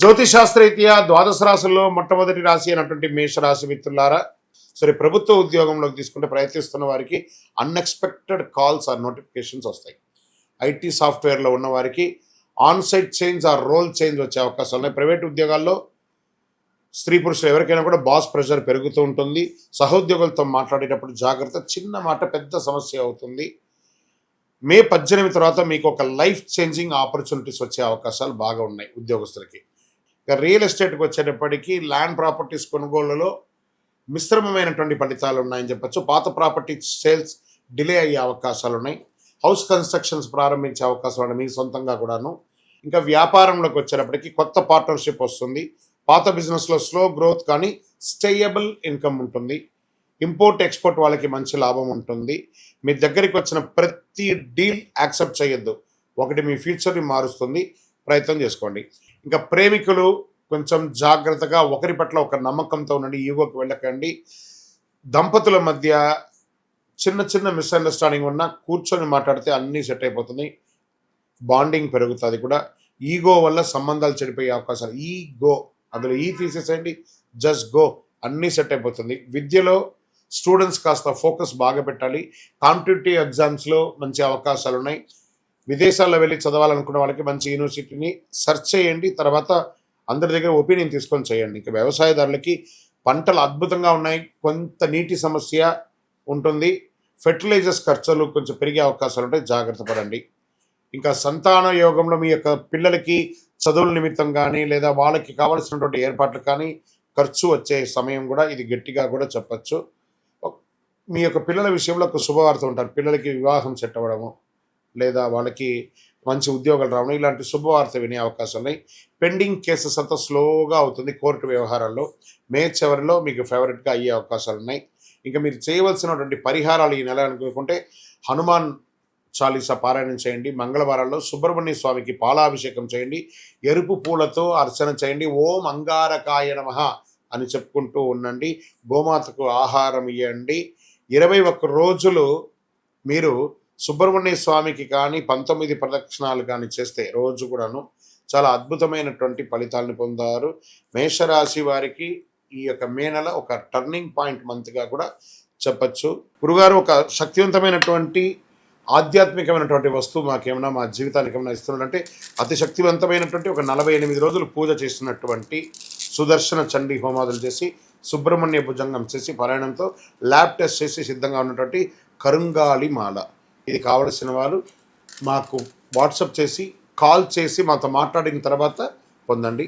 జ్యోతిశాస్త్రరీత్యా ద్వాదశ రాశుల్లో మొట్టమొదటి రాశి అయినటువంటి మేషరాశి మిత్రులారా, సరే ప్రభుత్వ ఉద్యోగంలోకి తీసుకుంటే ప్రయత్నిస్తున్న వారికి అన్ఎక్స్పెక్టెడ్ కాల్స్ ఆర్ నోటిఫికేషన్స్ వస్తాయి. ఐటీ సాఫ్ట్వేర్లో ఉన్న వారికి onsite change or role change వచ్చే అవకాశాలు ఉన్నాయి. ప్రైవేట్ ఉద్యోగాల్లో స్త్రీ పురుషులు ఎవరికైనా కూడా బాస్ ప్రెషర్ పెరుగుతూ ఉంటుంది. సహోద్యోగులతో మాట్లాడేటప్పుడు జాగ్రత్త, చిన్న మాట పెద్ద సమస్య అవుతుంది. మే 18 తర్వాత మీకు ఒక లైఫ్ చేంజింగ్ ఆపర్చునిటీస్ వచ్చే అవకాశాలు బాగా ఉన్నాయి ఉద్యోగస్తులకి. ఇక రియల్ ఎస్టేట్కి వచ్చేటప్పటికీ ల్యాండ్ ప్రాపర్టీస్ కొనుగోళ్లలో మిశ్రమమైనటువంటి ఫలితాలు ఉన్నాయని చెప్పచ్చు. పాత ప్రాపర్టీ సేల్స్ డిలే అయ్యే అవకాశాలు ఉన్నాయి. హౌస్ కన్స్ట్రక్షన్స్ ప్రారంభించే అవకాశాలు ఉన్నాయి మీ సొంతంగా కూడాను. ఇంకా వ్యాపారంలోకి వచ్చేటప్పటికి కొత్త పార్ట్నర్షిప్ వస్తుంది. పాత బిజినెస్లో స్లో గ్రోత్ కానీ స్టేయబుల్ ఇన్కమ్ ఉంటుంది. ఇంపోర్ట్ ఎక్స్పోర్ట్ వాళ్ళకి మంచి లాభం ఉంటుంది. మీ దగ్గరికి వచ్చిన ప్రతి డీల్ యాక్సెప్ట్ చేయొద్దు, ఒకటి మీ ఫ్యూచర్ని మారుస్తుంది. ప్రయత్నం చేసుకోండి. ఇంకా ప్రేమికులు కొంచెం జాగ్రత్తగా ఒకరి పట్ల ఒక నమ్మకంతో ఉండండి, ఈగోకి వెళ్ళకండి. దంపతుల మధ్య చిన్న చిన్న మిస్అండర్స్టాండింగ్ ఉన్నా కూర్చొని మాట్లాడితే అన్నీ సెట్ అయిపోతుంది. బాండింగ్ పెరుగుతుంది కూడా. ఈగో వల్ల సంబంధాలు చెడిపోయే అవకాశాలు. అందులో తీసేసేయండి, జస్ట్ గో, అన్నీ సెట్ అయిపోతుంది. విద్యలో స్టూడెంట్స్ కాస్త ఫోకస్ బాగా పెట్టాలి. కాంపిటేటివ్ ఎగ్జామ్స్లో మంచి అవకాశాలు ఉన్నాయి. విదేశాల్లో వెళ్ళి చదవాలనుకున్న వాళ్ళకి మంచి యూనివర్సిటీని సెర్చ్ చేయండి. తర్వాత అందరి దగ్గర ఒపీనియన్ తీసుకొని చేయండి. ఇంకా వ్యవసాయదారులకి పంటలు అద్భుతంగా ఉన్నాయి. కొంత నీటి సమస్య ఉంటుంది. ఫెర్టిలైజర్స్ ఖర్చులు కొంచెం పెరిగే అవకాశాలు ఉంటాయి, జాగ్రత్త పడండి. ఇంకా సంతాన యోగంలో మీ యొక్క పిల్లలకి చదువుల నిమిత్తం కానీ లేదా వాళ్ళకి కావాల్సినటువంటి ఏర్పాట్లు కానీ ఖర్చు వచ్చే సమయం కూడా ఇది గట్టిగా కూడా చెప్పచ్చు. మీ యొక్క పిల్లల విషయంలో ఒక శుభవార్త ఉంటారు. పిల్లలకి వివాహం సెట్ అవ్వడము లేదా వాళ్ళకి మంచి ఉద్యోగాలు రావడం, ఇలాంటి శుభవార్త వినే అవకాశాలు ఉన్నాయి. పెండింగ్ కేసెస్ అంతా స్లోగా అవుతుంది కోర్టు వ్యవహారాల్లో. మే చివరిలో మీకు ఫేవరెట్గా అయ్యే అవకాశాలు ఉన్నాయి. ఇంకా మీరు చేయవలసినటువంటి పరిహారాలు ఈ నెల అనుకుంటే హనుమాన్ చాలీసా పారాయణం చేయండి. మంగళవారాల్లో సుబ్రహ్మణ్య స్వామికి పాలాభిషేకం చేయండి. ఎరుపు పూలతో అర్చన చేయండి. ఓం అంగారకాయ నమః అని చెప్పుకుంటూ ఉండండి. గోమాతకు ఆహారం ఇవ్వండి. 21 రోజులు మీరు సుబ్రహ్మణ్య స్వామికి కానీ 19 ప్రదక్షిణాలు కానీ చేస్తే రోజు కూడాను చాలా అద్భుతమైనటువంటి ఫలితాలను పొందారు. మేషరాశి వారికి ఈ యొక్క మే నెల ఒక టర్నింగ్ పాయింట్ మంత్గా కూడా చెప్పచ్చు. గురుగారు, ఒక శక్తివంతమైనటువంటి ఆధ్యాత్మికమైనటువంటి వస్తువు మాకేమైనా మా జీవితానికి ఏమైనా ఇస్తున్నాడంటే అతి శక్తివంతమైనటువంటి ఒక 48 రోజులు పూజ చేస్తున్నటువంటి సుదర్శన చండీ హోమాదులు చేసి సుబ్రహ్మణ్య భుజంగం చేసి పారాయణంతో ల్యాబ్ టెస్ట్ చేసి సిద్ధంగా ఉన్నటువంటి కరుంగాలి మాల. ఇది కావలసిన వాళ్ళు మాకు వాట్సాప్ చేసి కాల్ చేసి మాతో మాట్లాడిన తర్వాత పొందండి.